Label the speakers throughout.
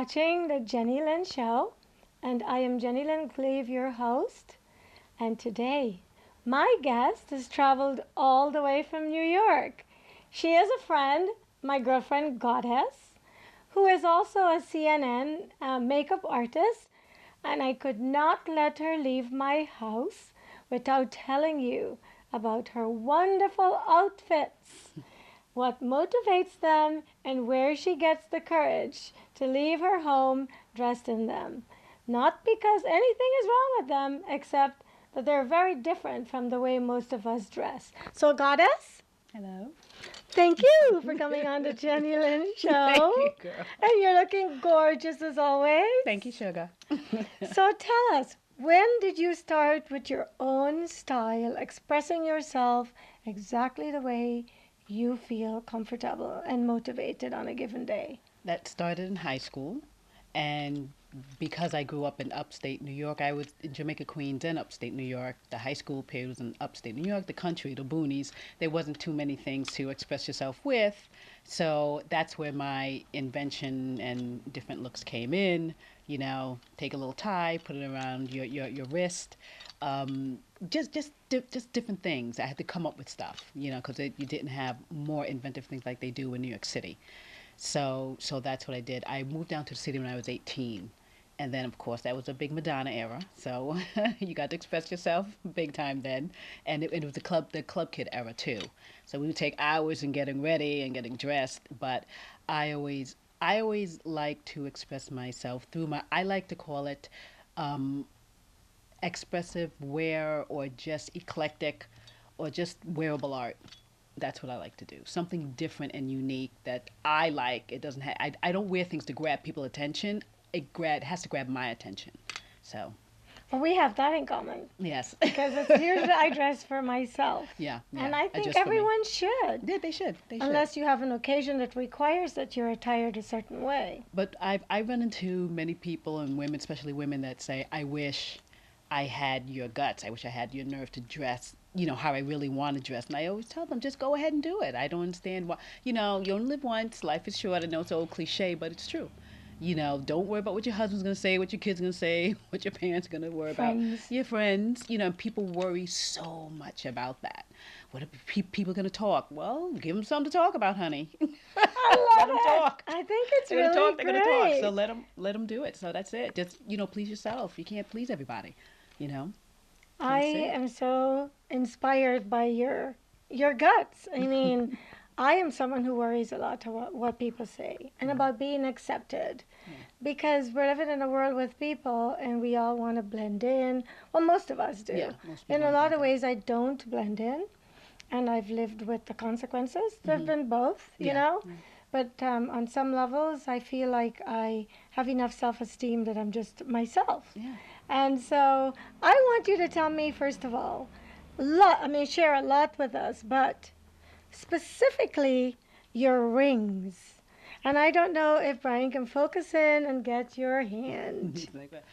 Speaker 1: watching the Jennylyn show, and I am Jennylyn Cleve, your host. And today, my guest has traveled all the way from New York. She is a friend, my girlfriend Goddess, who is also a CNN makeup artist, and I could not let her leave my house without telling you about her wonderful outfits, what motivates them, and where she gets the courage to leave her home dressed in them. Not because anything is wrong with them, except that they're very different from the way most of us dress. So, Goddess,
Speaker 2: Hello.
Speaker 1: thank you for coming on the Jennylyn show.
Speaker 2: Thank you, girl.
Speaker 1: And you're looking gorgeous as always.
Speaker 2: Thank you, sugar.
Speaker 1: So tell us, when did you start with your own style, expressing yourself exactly the way you feel comfortable and motivated on a given day?
Speaker 2: That started in high school, and because I grew up in upstate New York, I was in Jamaica, Queens, and upstate New York. The high school period was in upstate New York, the country, the boonies. There wasn't too many things to express yourself with, so that's where my invention and different looks came in. You know, take a little tie, put it around your wrist. Just different things. I had to come up with stuff, you know, because you didn't have more inventive things like they do in New York City. So that's what I did. I moved down to the city when I was 18. And then, of course, that was a big Madonna era. So you got to express yourself big time then. And it was the club kid era, too. So we would take hours in getting ready and getting dressed. But I always like to express myself through I like to call it expressive wear, or just eclectic, or just wearable art. That's what I like to do. Something different and unique that I like. It doesn't have. I don't wear things to grab people's attention. It has to grab my attention. So.
Speaker 1: Well, we have that in common.
Speaker 2: Yes.
Speaker 1: Because it's usually I dress for myself.
Speaker 2: Yeah.
Speaker 1: And I think everyone should.
Speaker 2: Yeah, they should.
Speaker 1: Unless you have an occasion that requires that you're attired a certain way.
Speaker 2: But I run into many people, and women, especially women, that say, I wish I had your guts. I wish I had your nerve to dress, you know, how I really want to dress. And I always tell them, just go ahead and do it. I don't understand why. You know, you only live once. Life is short. I know it's an old cliche, but it's true. You know, don't worry about what your husband's going to say, what your kid's going to say, what your parents are going to worry about. Your friends. You know, people worry so much about that. What are people going to talk? Well, give them something to talk about, honey.
Speaker 1: Let
Speaker 2: them talk.
Speaker 1: I think it's
Speaker 2: they're
Speaker 1: really
Speaker 2: gonna talk,
Speaker 1: great.
Speaker 2: They're going to talk. So let them do it. So that's it. Just, you know, please yourself. You can't please everybody, you know.
Speaker 1: I am so inspired by your guts. I mean, I am someone who worries a lot about what people say and about being accepted, because we're living in a world with people and we all want to blend in. Well, most of us do.
Speaker 2: Yeah,
Speaker 1: in a lot of ways, I don't blend in, and I've lived with the consequences. There've been both, you know. But on some levels, I feel like I have enough self-esteem that I'm just myself.
Speaker 2: Yeah.
Speaker 1: And so I want you to tell me, first of all, share a lot with us, but specifically your rings. And I don't know if Brian can focus in and get your hand.
Speaker 2: Like that.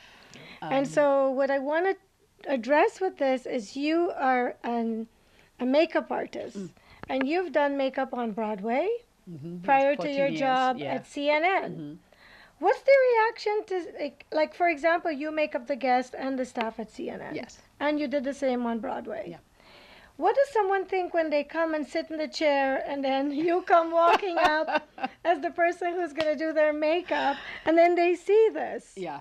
Speaker 1: And so what I want to address with this is you are a makeup artist, and you've done makeup on Broadway prior to your job at CNN. What's the reaction to, like, for example, you make up the guest and the staff at CNN.
Speaker 2: Yes.
Speaker 1: And you did the same on Broadway.
Speaker 2: Yeah.
Speaker 1: What does someone think when they come and sit in the chair and then you come walking up as the person who's going to do their makeup, and then they see this?
Speaker 2: Yeah.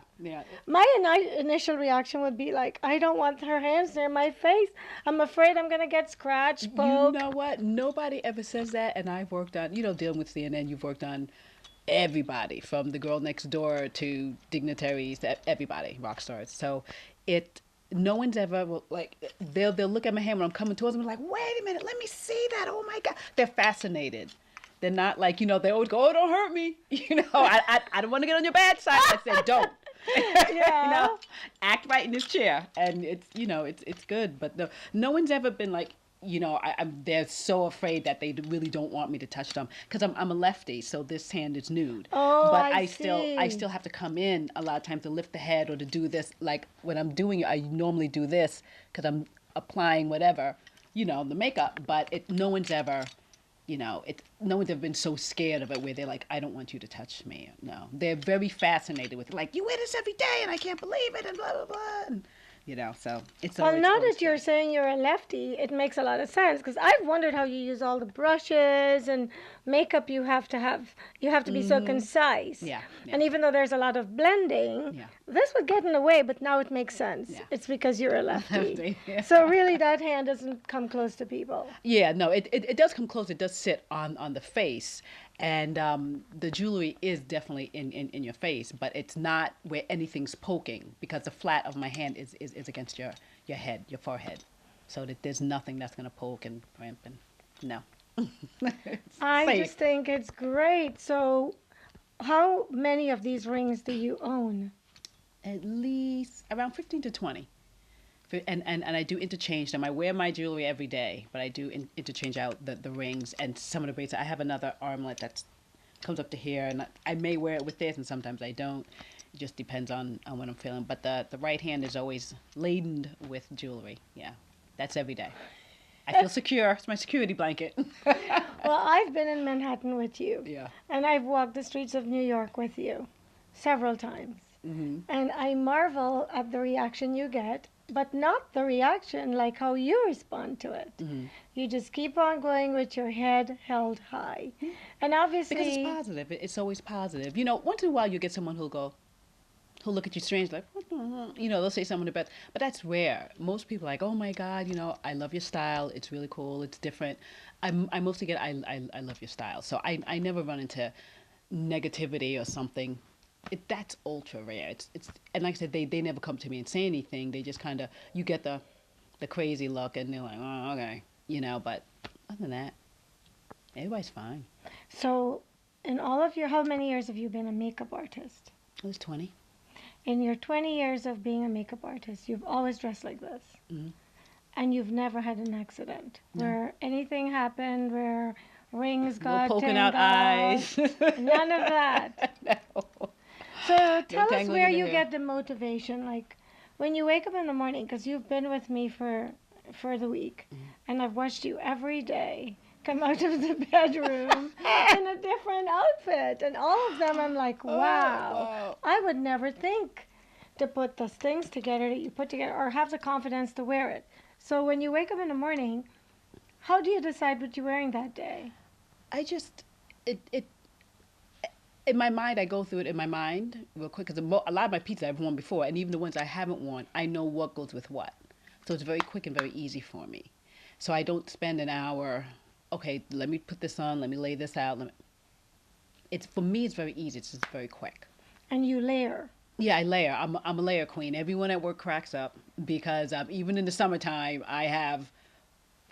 Speaker 1: My initial reaction would be like, I don't want her hands near my face. I'm afraid I'm going to get scratched, poked.
Speaker 2: You know what? Nobody ever says that, and I've worked on, you know, dealing with CNN, you've worked on everybody, from the girl next door to dignitaries, everybody, rock stars. So no one's ever, like, they'll look at my hand when I'm coming towards them and like, wait a minute, let me see that. Oh my God. They're fascinated. They're not like, you know, they always go, oh, don't hurt me. You know, I don't want to get on your bad side. I said, don't.
Speaker 1: Yeah.
Speaker 2: You know, act right in this chair. And it's, you know, it's good. But no one's ever been like, you know, they're so afraid that they really don't want me to touch them, because I'm a lefty, so this hand is nude.
Speaker 1: Oh,
Speaker 2: but
Speaker 1: I see.
Speaker 2: I still have to come in a lot of times to lift the head or to do this. Like when I'm doing it, I normally do this because I'm applying whatever, you know, the makeup. But no one's ever no one's ever been so scared of it where they're like, I don't want you to touch me. No, they're very fascinated with it. Like, you wear this every day and I can't believe it and blah, blah, blah. And, so it's
Speaker 1: Well,
Speaker 2: always,
Speaker 1: now
Speaker 2: always
Speaker 1: that you're
Speaker 2: good.
Speaker 1: saying you're a lefty, it makes a lot of sense because I've wondered how you use all the brushes and makeup you have to be so concise.
Speaker 2: Yeah, yeah,
Speaker 1: And even though there's a lot of blending,
Speaker 2: yeah.
Speaker 1: this would get in the way, but now it makes sense.
Speaker 2: Yeah.
Speaker 1: It's because you're a lefty.
Speaker 2: Lefty, yeah.
Speaker 1: So really that hand doesn't come close to people.
Speaker 2: Yeah, no, it does come close. It does sit on the face. And the jewelry is definitely in your face, but it's not where anything's poking because the flat of my hand is against your head, your forehead. So that there's nothing that's going to poke and cramp and no.
Speaker 1: I
Speaker 2: Safe.
Speaker 1: just think it's great. So how many of these rings do you own?
Speaker 2: At least around 15 to 20. And I do interchange them. I wear my jewelry every day, but I do interchange out the rings and some of the bracelets. I have another armlet that comes up to here, and I may wear it with this, and sometimes I don't. It just depends on what I'm feeling. But the right hand is always laden with jewelry. Yeah, that's every day. I feel secure. It's my security blanket.
Speaker 1: Well, I've been in Manhattan with you.
Speaker 2: Yeah.
Speaker 1: And I've walked the streets of New York with you several times.
Speaker 2: Mm-hmm.
Speaker 1: And I marvel at the reaction you get, but not the reaction like how you respond to it.
Speaker 2: Mm-hmm.
Speaker 1: You just keep on going with your head held high. And obviously,
Speaker 2: Because it's positive. It's always positive. Once in a while you get someone who'll look at you strange, like, what the hell? They'll say something about, but that's rare. Most people are like, oh my God, I love your style. It's really cool. It's different. I mostly get, I love your style. So I never run into negativity or something. That's ultra rare. It's and like I said, they never come to me and say anything. They just kind of, you get the crazy look and they're like, oh, okay. But other than that, everybody's fine.
Speaker 1: so in all of how many years have you been a makeup artist?
Speaker 2: I was 20.
Speaker 1: In your 20 years of being a makeup artist, you've always dressed like this.
Speaker 2: Mhm.
Speaker 1: And you've never had an accident
Speaker 2: No.
Speaker 1: where anything happened, where rings
Speaker 2: No
Speaker 1: got
Speaker 2: poking out
Speaker 1: tangled.
Speaker 2: eyes.
Speaker 1: None of that.
Speaker 2: No.
Speaker 1: So tell us
Speaker 2: tangling
Speaker 1: where
Speaker 2: in the
Speaker 1: you
Speaker 2: hair.
Speaker 1: get the motivation, like when you wake up in the morning, because you've been with me for the week, and I've watched you every day come out of the bedroom in a different outfit, and all of them I'm like, wow,
Speaker 2: wow.
Speaker 1: I would never think to put those things together that you put together or have the confidence to wear it. So when you wake up in the morning, how do you decide what you're wearing that day?
Speaker 2: I just, it in my mind, I go through it in my mind real quick because a lot of my pieces I've worn before, and even the ones I haven't worn, I know what goes with what. So it's very quick and very easy for me. So I don't spend an hour, okay, let me put this on, let me lay this out. For me, it's very easy. It's just very quick.
Speaker 1: And you layer.
Speaker 2: Yeah, I layer. I'm a layer queen. Everyone at work cracks up because even in the summertime, I have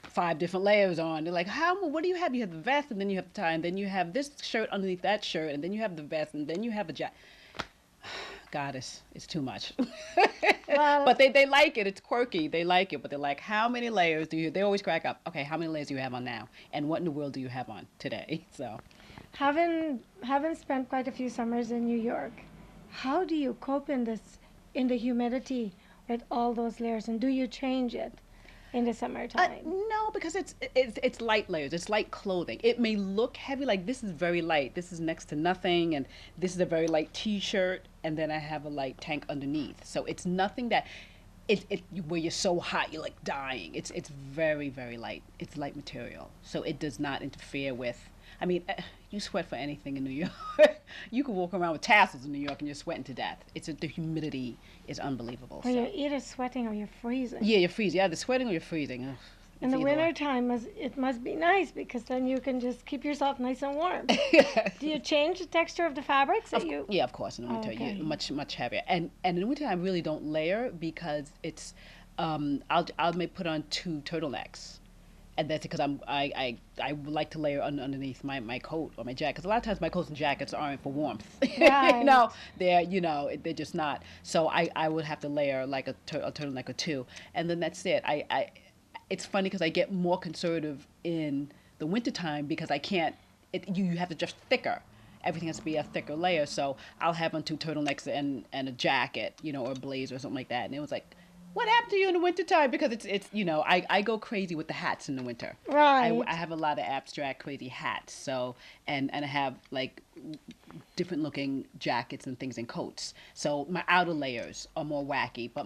Speaker 2: 5 different layers on. They're like, what do you have? You have the vest, and then you have the tie, and then you have this shirt underneath that shirt, and then you have the vest, and then you have a jacket. Goddess, it's too much.
Speaker 1: Well,
Speaker 2: But they like it. It's quirky. They like it, but they're like, how many layers do you? They always crack up. Okay, how many layers do you have on now? And what in the world do you have on today? So,
Speaker 1: having spent quite a few summers in New York, how do you cope in the humidity with all those layers, and do you change it in the summertime?
Speaker 2: no, because it's light layers. It's light clothing. It may look heavy, like this is very light. This is next to nothing, and this is a very light T-shirt, and then I have a light tank underneath. So it's nothing that where you're so hot you're like dying. It's very very light. It's light material, so it does not interfere with. I mean, you sweat for anything in New York. You can walk around with tassels in New York and you're sweating to death. The humidity is unbelievable.
Speaker 1: Or you're either sweating or you're freezing.
Speaker 2: Yeah, you're freezing. Yeah, the sweating or you're freezing. Ugh,
Speaker 1: In the
Speaker 2: it's either or.
Speaker 1: winter time, it must be nice because then you can just keep yourself nice and warm. Do you change the texture of the fabrics that you?
Speaker 2: Yeah, of course. In the winter,
Speaker 1: Okay.
Speaker 2: much heavier. And in the winter, I really don't layer because it's. I'll may put on 2 turtlenecks, and that's because I would like to layer underneath my coat or my jacket. Because a lot of times my coats and jackets aren't for warmth.
Speaker 1: Right.
Speaker 2: They're just not. So I would have to layer like a turtleneck or 2, and then that's it. It's funny because I get more conservative in the wintertime because I can't. You have to just thicker. Everything has to be a thicker layer. So I'll have on 2 turtlenecks and a jacket, or a blazer or something like that. And it was like, what happened to you in the wintertime? Because it's I go crazy with the hats in the winter.
Speaker 1: Right.
Speaker 2: I have a lot of abstract crazy hats. So and I have like different looking jackets and things and coats. So my outer layers are more wacky, but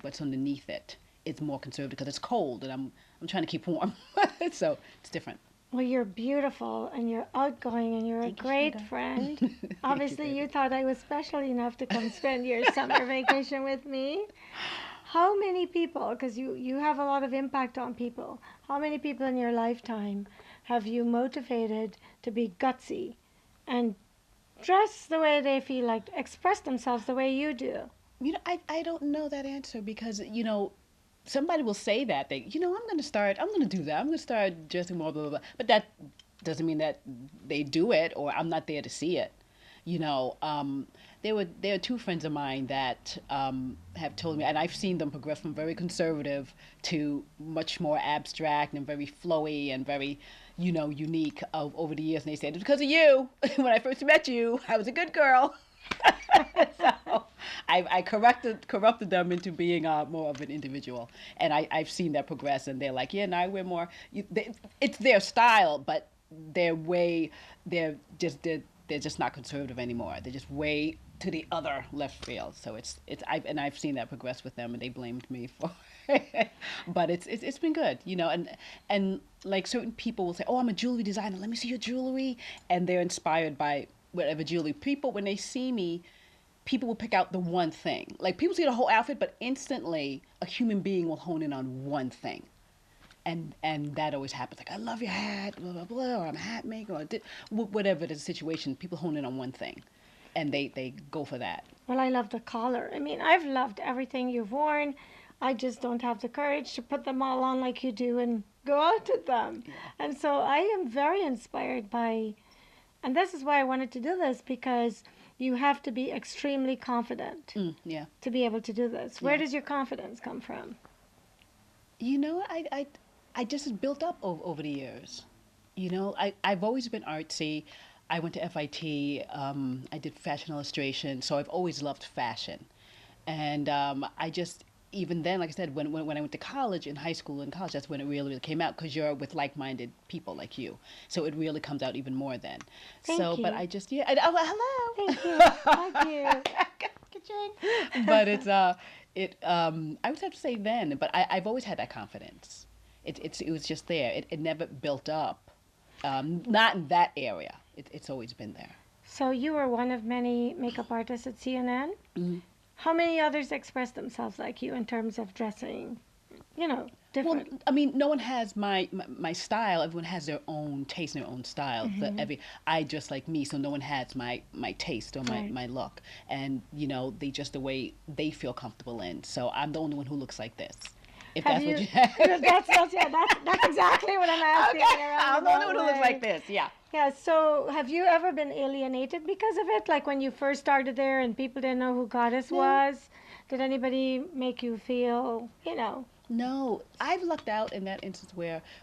Speaker 2: what's underneath it is more conservative because it's cold and I'm trying to keep warm. So it's different.
Speaker 1: Well, you're beautiful and you're outgoing and you're a
Speaker 2: Thank you,
Speaker 1: great
Speaker 2: Frida.
Speaker 1: friend.
Speaker 2: Thank you,
Speaker 1: Obviously, you
Speaker 2: baby.
Speaker 1: thought I was special enough to come spend your summer vacation with me. How many people, because you have a lot of impact on people, how many people in your lifetime have you motivated to be gutsy and dress the way they feel like, express themselves the way you do?
Speaker 2: I don't know that answer because, somebody will say that I'm going to do that. I'm going to start dressing more, blah, blah, blah. But that doesn't mean that they do it or I'm not there to see it. You know, there are two friends of mine that have told me, and I've seen them progress from very conservative to much more abstract and very flowy and very, unique over the years. And they said, it's because of you. When I first met you, I was a good girl. So I corrupted them into being more of an individual, and I've seen that progress. And they're like, yeah, now I wear more. It's their style, but their way, they're just not conservative anymore. They're just way to the other left field. So I've seen that progress with them, and they blamed me for it. But it's been good, and like certain people will say, oh, I'm a jewelry designer. Let me see your jewelry, and they're inspired by whatever jewelry. People, when they see me, people will pick out the one thing. Like people see the whole outfit, but instantly a human being will hone in on one thing. And that always happens. Like, I love your hat, blah, blah, blah, or I'm a hat maker, or whatever the situation, people hone in on one thing. And they go for that.
Speaker 1: Well, I love the collar. I mean, I've loved everything you've worn. I just don't have the courage to put them all on like you do and go out with them.
Speaker 2: Yeah.
Speaker 1: And so I am very inspired by, and this is why I wanted to do this, because you have to be extremely confident
Speaker 2: Yeah.
Speaker 1: to be able to do this. Where
Speaker 2: Yeah.
Speaker 1: does your confidence come from?
Speaker 2: I just built up over the years. I've always been artsy. I went to FIT. I did fashion illustration, so I've always loved fashion. And I just, even then, like I said, when I went to college, in high school and college, that's when it really came out because you're with like-minded people like you. So it really comes out even more then.
Speaker 1: Thank you.
Speaker 2: But I just, yeah. Hello.
Speaker 1: Thank you. Thank you.
Speaker 2: Ka-ching. But I would have to say then, but I've always had that confidence. It was just there. It never built up. Not in that area. It's always been there.
Speaker 1: So you were one of many makeup artists at CNN.
Speaker 2: Mhm.
Speaker 1: How many others express themselves like you in terms of dressing?
Speaker 2: Well,
Speaker 1: Different.
Speaker 2: I mean, no one has my style. Everyone has their own taste and their own style. I dress like me, so no one has my taste or
Speaker 1: Right.
Speaker 2: my look. And they just the way they feel comfortable in. So I'm the only one who looks like this. If
Speaker 1: Have
Speaker 2: that's
Speaker 1: you?
Speaker 2: what you
Speaker 1: That's exactly what I'm asking.
Speaker 2: Okay,
Speaker 1: in a
Speaker 2: I'm the only one who looks
Speaker 1: roundabout
Speaker 2: like
Speaker 1: way.
Speaker 2: this. Yeah.
Speaker 1: Yeah. So have you ever been alienated because of it? Like when you first started there and people didn't know who Goddess
Speaker 2: No.
Speaker 1: was? Did anybody make you feel,
Speaker 2: No, I've lucked out in that instance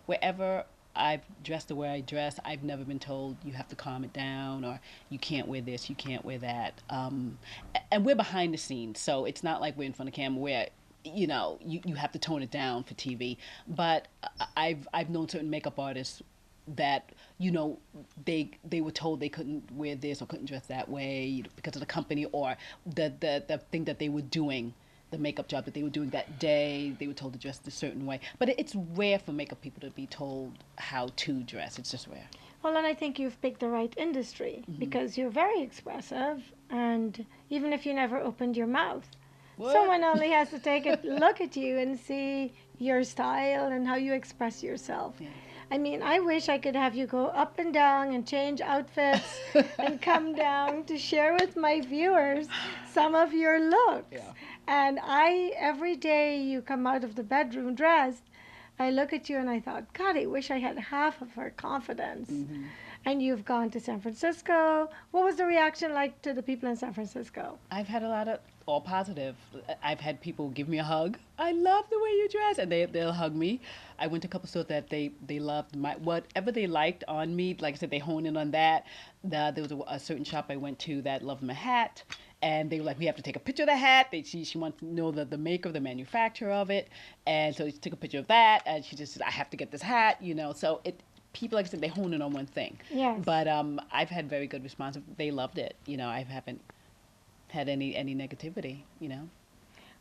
Speaker 2: wherever I've dressed the way I dress, I've never been told you have to calm it down or you can't wear this, you can't wear that. And we're behind the scenes, so it's not like we're in front of camera where you have to tone it down for TV. But I've known certain makeup artists that they were told they couldn't wear this or couldn't dress that way because of the company or the thing that they were doing, the makeup job that they were doing that day. They were told to dress a certain way. But it's rare for makeup people to be told how to dress. It's just rare.
Speaker 1: Well, and I think you've picked the right industry because you're very expressive, and even if you never opened your mouth,
Speaker 2: What?
Speaker 1: someone only has to take a look at you and see your style and how you express yourself.
Speaker 2: Yeah.
Speaker 1: I mean, I wish I could have you go up and down and change outfits and come down to share with my viewers some of your looks.
Speaker 2: Yeah.
Speaker 1: And every day you come out of the bedroom dressed, I look at you and I thought, God, I wish I had half of her confidence.
Speaker 2: Mm-hmm.
Speaker 1: And you've gone to San Francisco. What was the reaction like to the people in San Francisco?
Speaker 2: I've had a lot of all positive. I've had people give me a hug. I love the way you dress, and they'll hug me. I went to a couple stores that they loved whatever they liked on me. Like I said, they honed in on that. There was a certain shop I went to that loved my hat, And they were like, we have to take a picture of the hat. She wants to know the maker, the manufacturer of it. And so she took a picture of that, and she just said, I have to get this hat, So people, like I said, they hone in on one thing.
Speaker 1: Yes.
Speaker 2: But I've had very good response. They loved it. I haven't had any negativity.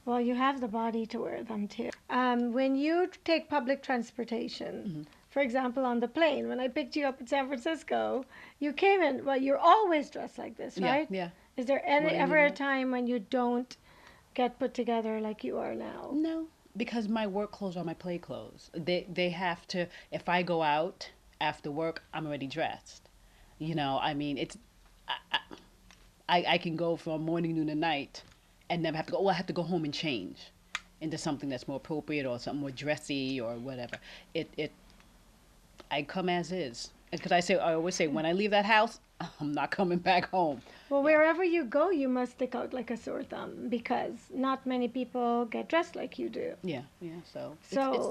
Speaker 1: Well, you have the body to wear them too. When you take public transportation, for example, on the plane, when I picked you up in San Francisco, you came in, well, you're always dressed like this, right?
Speaker 2: Yeah.
Speaker 1: Is there ever a time when you don't get put together like you are now?
Speaker 2: No, because my work clothes are my play clothes. They have to, if I go out after work, I'm already dressed. I mean, I can go from morning, noon, and night and never have to go, I have to go home and change into something that's more appropriate or something more dressy or whatever. I come as is. Because I always say, when I leave that house, I'm not coming back home.
Speaker 1: Well, wherever you go, you must stick out like a sore thumb because not many people get dressed like you do.
Speaker 2: Yeah. So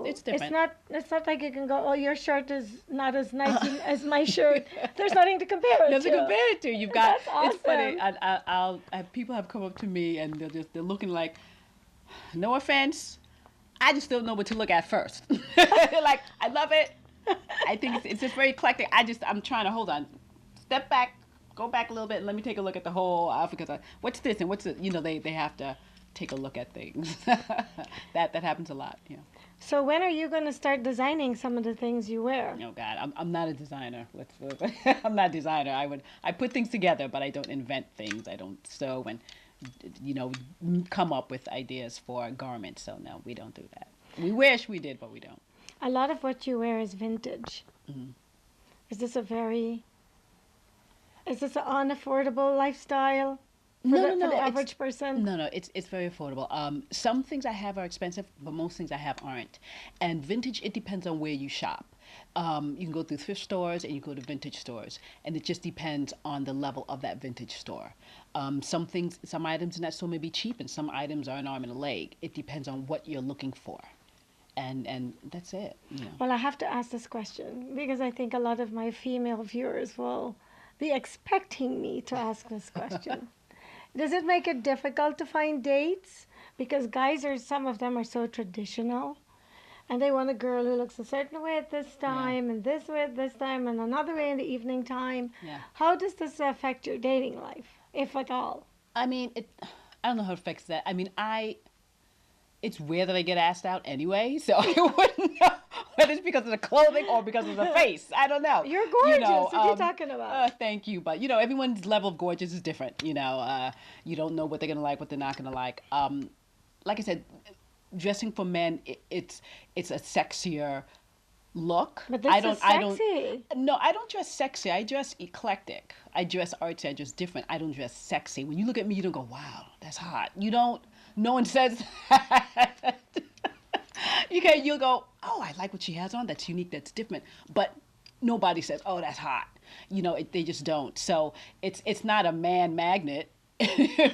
Speaker 2: it's different.
Speaker 1: It's not like you can go, oh, your shirt is not as nice as my shirt. There's nothing to compare it
Speaker 2: Nothing
Speaker 1: to.
Speaker 2: to compare it to. You've got.
Speaker 1: That's awesome.
Speaker 2: It's funny. I'll have people have come up to me and they're looking like, no offense, I just don't know what to look at first. Like, I love it. I think it's just very eclectic. I'm trying to hold on, step back, go back a little bit, and let me take a look at the whole outfit. Because what's this and what's it? They have to take a look at things. that happens a lot.
Speaker 1: So when are you going to start designing some of the things you wear?
Speaker 2: Oh God, I'm not a designer. I'm not a designer. I put things together, but I don't invent things. I don't sew and come up with ideas for garments. So no, we don't do that. We wish we did, but we don't.
Speaker 1: A lot of what you wear is vintage.
Speaker 2: Mm-hmm.
Speaker 1: Is this an unaffordable lifestyle for the average person?
Speaker 2: No, it's very affordable. Some things I have are expensive, but most things I have aren't. And vintage, it depends on where you shop. You can go through thrift stores and you go to vintage stores, and it just depends on the level of that vintage store. Some items in that store may be cheap, and some items are an arm and a leg. It depends on what you're looking for. And that's it.
Speaker 1: Well, I have to ask this question because I think a lot of my female viewers will be expecting me to ask this question. Does it make it difficult to find dates? Because some of them are so traditional, and they want a girl who looks a certain way at this time, and this way at this time, and another way in the evening time.
Speaker 2: Yeah.
Speaker 1: How does this affect your dating life, if at all?
Speaker 2: I mean, I don't know how it affects that. I mean, it's rare that I get asked out anyway, so I wouldn't know whether it's because of the clothing or because of the face. I don't know.
Speaker 1: You're gorgeous. What are you talking about?
Speaker 2: Thank you. But, everyone's level of gorgeous is different. You don't know what they're going to like, what they're not going to like. Like I said, dressing for men, it's a sexier look.
Speaker 1: But this is sexy.
Speaker 2: No, I don't dress sexy. I dress eclectic. I dress artsy. I dress different. I don't dress sexy. When you look at me, you don't go, wow, that's hot. No one says that. You'll go, oh, I like what she has on. That's unique. That's different. But nobody says, oh, that's hot. They just don't. So it's not a man magnet.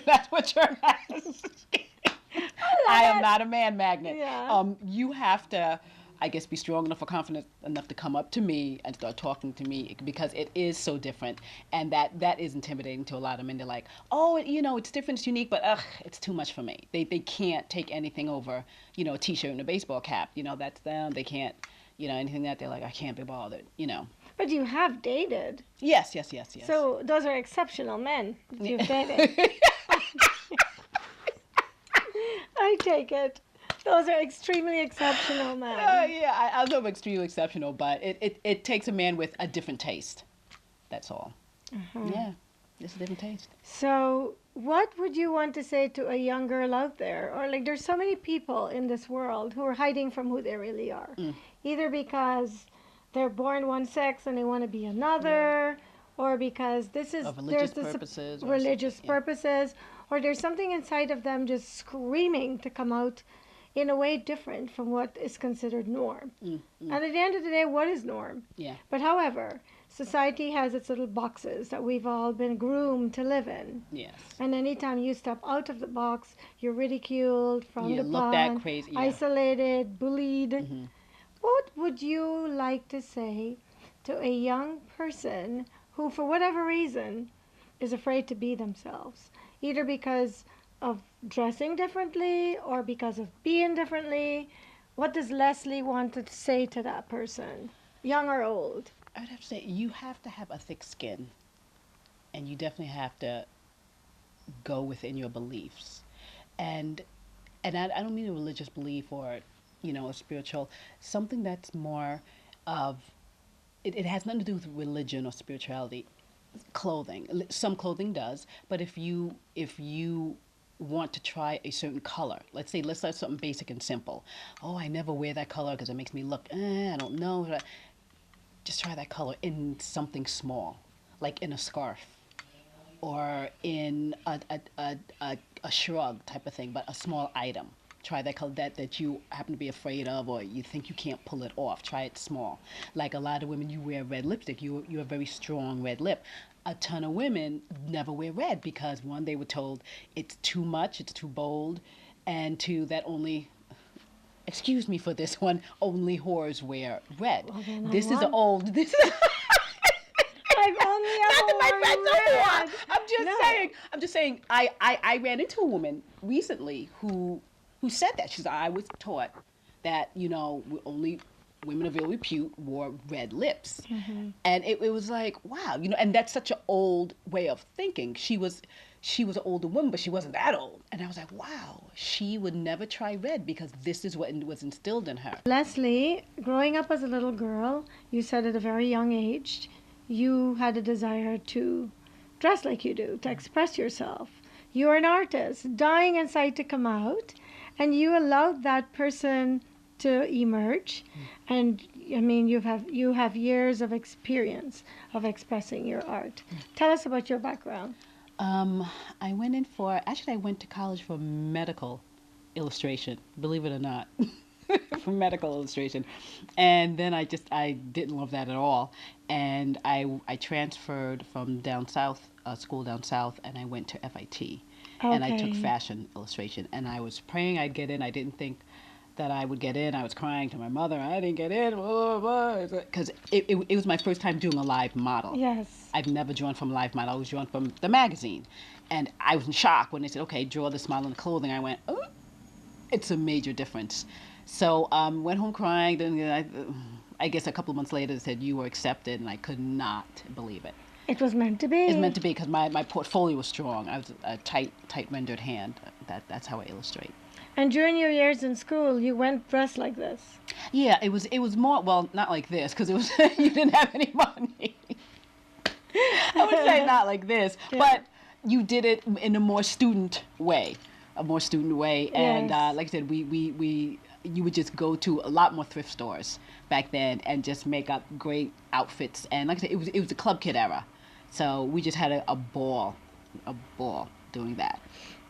Speaker 2: That's what you're asking. I am not a man magnet.
Speaker 1: Yeah.
Speaker 2: You have to, I guess, be strong enough or confident enough to come up to me and start talking to me because it is so different. And that is intimidating to a lot of men. They're like, oh, it's different, it's unique, but it's too much for me. They can't take anything over, a T-shirt and a baseball cap. That's them. They can't, anything that they're like, I can't be bothered,
Speaker 1: But you have dated.
Speaker 2: Yes.
Speaker 1: So those are exceptional men that you've dated. I take it. Those are extremely exceptional men.
Speaker 2: Yeah, I love extremely exceptional, but it takes a man with a different taste. That's all. Yeah, just a different taste.
Speaker 1: So what would you want to say to a young girl out there? Or there's so many people in this world who are hiding from who they really are. Either because they're born one sex and they want to be another, or because
Speaker 2: religious purposes.
Speaker 1: Purposes, or there's something inside of them just screaming to come out in a way different from what is considered norm. And at the end of the day, what is norm?
Speaker 2: Yeah.
Speaker 1: But however, society has its little boxes that we've all been groomed to live in.
Speaker 2: Yes.
Speaker 1: And anytime you step out of the box, you're ridiculed, frowned upon,
Speaker 2: that crazy,
Speaker 1: isolated, bullied. What would you like to say to a young person who, for whatever reason, is afraid to be themselves? either because of dressing differently or because of being differently. What does Leslie want to say to that person, young or old?
Speaker 2: I would have to say you have to have a thick skin, and you definitely have to go within your beliefs. And I don't mean a religious belief or, a spiritual, something that's more of, it has nothing to do with religion or spirituality. Clothing, some clothing does, but if you want to try a certain color, let's start something basic and simple. Oh, I never wear that color because it makes me look, I don't know. Just try that color in something small, like in a scarf or in a shrug type of thing, but a small item. Try that color that you happen to be afraid of or you think you can't pull it off. Try it small. Like a lot of women, you wear red lipstick. You have very strong red lip. A ton of women never wear red because one, they were told it's too much, it's too bold, and two, that only, excuse me for this one, only whores wear red.
Speaker 1: Well, then
Speaker 2: This
Speaker 1: I
Speaker 2: is an
Speaker 1: want.
Speaker 2: old, this is
Speaker 1: I've only
Speaker 2: not
Speaker 1: ever
Speaker 2: that my
Speaker 1: worn
Speaker 2: friends are whore.
Speaker 1: red.
Speaker 2: I'm just
Speaker 1: No.
Speaker 2: saying. I'm just saying. I ran into a woman recently who said that. She said, I was taught that only women of ill repute wore red lips, and it was like, wow, and that's such an old way of thinking. She was an older woman, but she wasn't that old, and I was like, wow, she would never try red because this is what was instilled in her.
Speaker 1: Leslie, growing up as a little girl, you said at a very young age, you had a desire to dress like you do, to express yourself. You're an artist, dying inside to come out, and you allowed that person to emerge. And I mean, you have years of experience of expressing your art. Tell us about your background.
Speaker 2: I went to college for medical illustration, believe it or not. For medical illustration, and then I didn't love that at all, and I transferred from down south, school down south, and I went to FIT, and I took
Speaker 1: Okay.
Speaker 2: fashion illustration, and I was praying I'd get in. I didn't think that I would get in. I was crying to my mother, I didn't get in, because it was my first time doing a live model.
Speaker 1: Yes.
Speaker 2: I've never drawn from a live model. I was drawn from the magazine, and I was in shock when they said, okay, draw this model in clothing. I went, oh, it's a major difference. So went home crying. Then I guess a couple of months later they said you were accepted, and I could not believe it.
Speaker 1: It was meant to be.
Speaker 2: It's meant to be because my portfolio was strong. I was a tight rendered hand. That's how I illustrate.
Speaker 1: And during your years in school, you went dressed like this.
Speaker 2: Yeah, it was more, well, not like this because it was you didn't have any money. I would say not like this,
Speaker 1: Yeah.
Speaker 2: but you did it in a more student way, and
Speaker 1: Yes.
Speaker 2: like I said, we you would just go to a lot more thrift stores back then and just make up great outfits. And like I said, it was the club kid era, so we just had a ball doing that.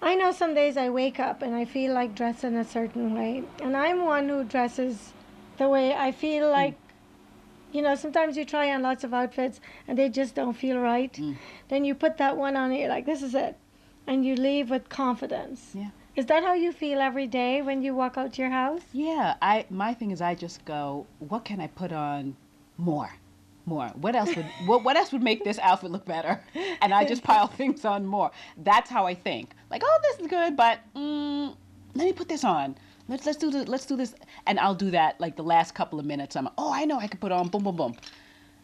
Speaker 1: I know some days I wake up and I feel like dressing a certain way. And I'm one who dresses the way I feel like, sometimes you try on lots of outfits and they just don't feel right. Then you put that one on and you're like, this is it. And you leave with confidence.
Speaker 2: Yeah.
Speaker 1: Is that how you feel every day when you walk out your house?
Speaker 2: Yeah, my thing is I just go, what can I put on more? What else would what else would make this outfit look better? And I just pile things on more. That's how I think. Like, oh, this is good, but let me put this on. Let's do this, and I'll do that like the last couple of minutes. I know I can put on boom boom boom.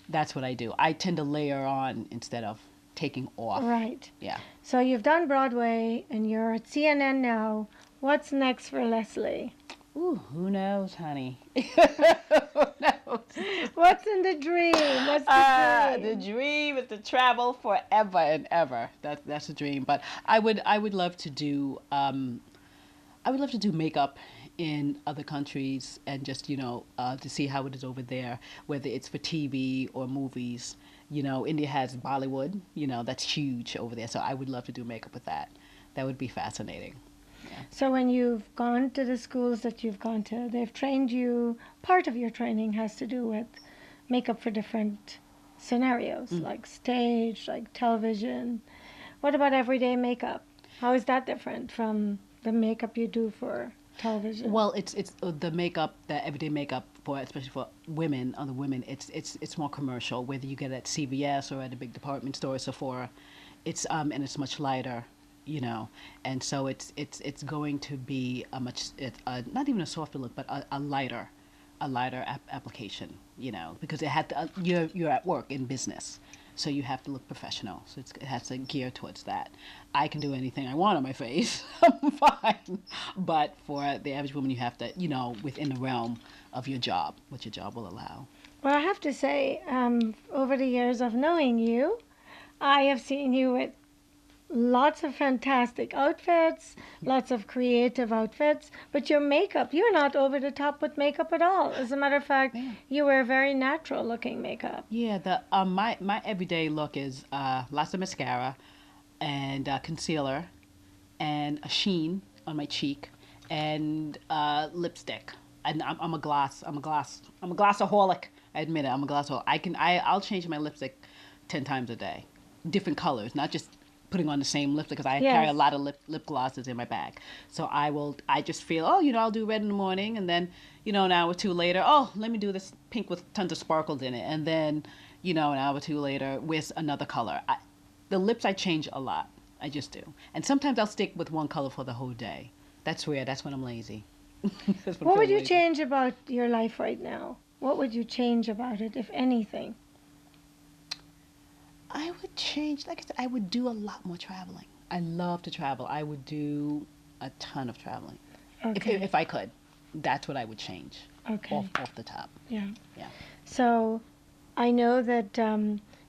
Speaker 2: That's what I do. I tend to layer on instead of taking off.
Speaker 1: Right.
Speaker 2: Yeah.
Speaker 1: So you've done Broadway and you're at CNN now. What's next for Leslie?
Speaker 2: Ooh, who knows, honey? Who knows?
Speaker 1: What's in the dream? What's the dream?
Speaker 2: The dream is to travel forever and ever. That's the dream. But I would love to do makeup in other countries and just to see how it is over there, whether it's for TV or movies. India has Bollywood. That's huge over there. So I would love to do makeup with that. That would be fascinating. Yeah.
Speaker 1: So when you've gone to the schools that you've gone to, they've trained you, part of your training has to do with makeup for different scenarios, like stage, like television. What about everyday makeup? How is that different from the makeup you do for television?
Speaker 2: Well, it's the makeup, the everyday makeup for, especially for women, other women. It's more commercial. Whether you get it at CVS or at a big department store, Sephora, and it's much lighter you know. And so it's going to be a much not even a softer look, but a lighter application, you know, because it had to, you're at work in business, so you have to look professional. So it has to gear towards that. I can do anything I want on my face, I'm fine. But for the average woman, you have to, you know, within the realm of your job, what your job will allow.
Speaker 1: Well, I have to say, over the years of knowing you, I have seen you with lots of fantastic outfits, lots of creative outfits, but your makeup, you're not over the top with makeup at all. As a matter of fact,
Speaker 2: Yeah.
Speaker 1: you wear very natural looking makeup.
Speaker 2: Yeah, the my everyday look is lots of mascara and concealer and a sheen on my cheek and lipstick. And I'm a glossaholic. I admit it. I'm a glossaholic. I'll change my lipstick 10 times a day, different colors, not just putting on the same lipstick because I carry a
Speaker 1: Yes.
Speaker 2: lot of lip glosses in my bag. So I just feel, oh, you know, I'll do red in the morning, and then, you know, an hour or two later, oh, let me do this pink with tons of sparkles in it, and then, you know, an hour or two later with another color. The lips I change a lot. I just do. And sometimes I'll stick with one color for the whole day. That's rare. That's when I'm lazy. That's when I'm
Speaker 1: What would
Speaker 2: feeling
Speaker 1: you
Speaker 2: lazy.
Speaker 1: change about your life right now? What would you change about it, if anything?
Speaker 2: I would change, like I said, I would do a lot more traveling. I love to travel. I would do a ton of traveling.
Speaker 1: Okay.
Speaker 2: If I could, that's what I would change
Speaker 1: Okay.
Speaker 2: off the top.
Speaker 1: Yeah.
Speaker 2: Yeah.
Speaker 1: So I know that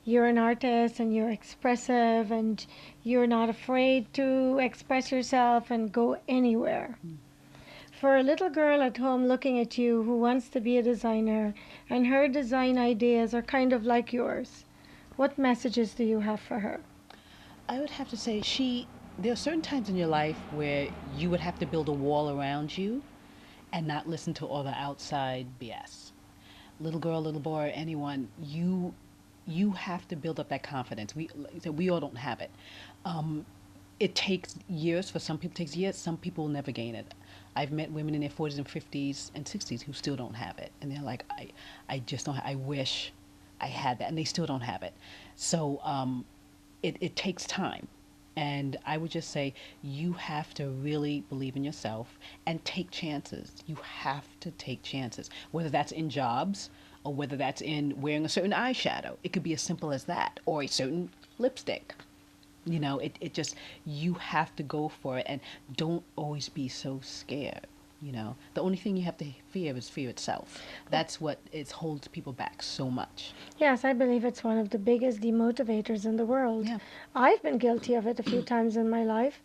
Speaker 1: you're an artist and you're expressive and you're not afraid to express yourself and go anywhere. For a little girl at home looking at you who wants to be a designer and her design ideas are kind of like yours, what messages do you have for her?
Speaker 2: I would have to say there are certain times in your life where you would have to build a wall around you and not listen to all the outside BS. Little girl, little boy, anyone, you have to build up that confidence. Like I said, we all don't have it. It takes years. For some people, it takes years. Some people will never gain it. I've met women in their 40s and 50s and 60s who still don't have it, and they're like, I just don't. I wish I had that, and they still don't have it. So it takes time. And I would just say you have to really believe in yourself and take chances. You have to take chances, whether that's in jobs or whether that's in wearing a certain eyeshadow. It could be as simple as that, or a certain lipstick. You know, it just, you have to go for it and don't always be so scared. You know, the only thing you have to fear is fear itself. That's what holds people back so much.
Speaker 1: Yes, I believe it's one of the biggest demotivators in the world.
Speaker 2: Yeah.
Speaker 1: I've been guilty of it a few times in my life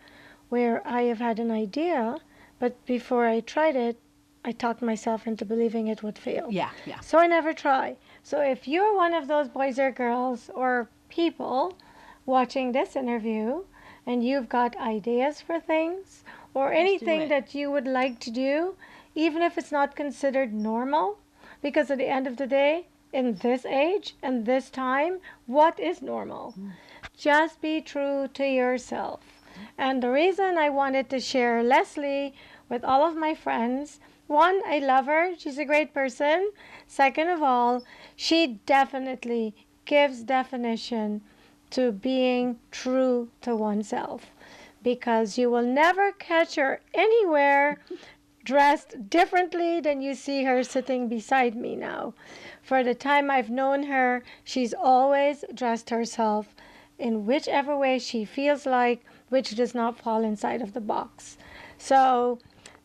Speaker 1: where I have had an idea, but before I tried it, I talked myself into believing it would fail.
Speaker 2: Yeah, yeah.
Speaker 1: So I never try. So if you're one of those boys or girls or people watching this interview and you've got ideas for things or
Speaker 2: Just do
Speaker 1: anything
Speaker 2: it.
Speaker 1: that you would like to do, even if it's not considered normal, because at the end of the day, in this age and this time, what is normal? Just be true to yourself. And the reason I wanted to share Leslie with all of my friends, one, I love her. She's a great person. Second of all, she definitely gives definition to being true to oneself, because you will never catch her anywhere dressed differently than you see her sitting beside me now. For the time I've known her, she's always dressed herself in whichever way she feels like, which does not fall inside of the box. So,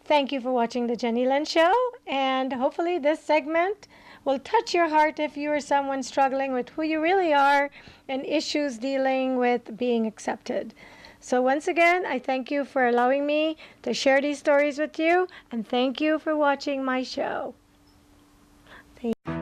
Speaker 1: thank you for watching the Jennylyn Show, and hopefully this segment will touch your heart if you are someone struggling with who you really are and issues dealing with being accepted. So once again, I thank you for allowing me to share these stories with you, and thank you for watching my show. Thank you.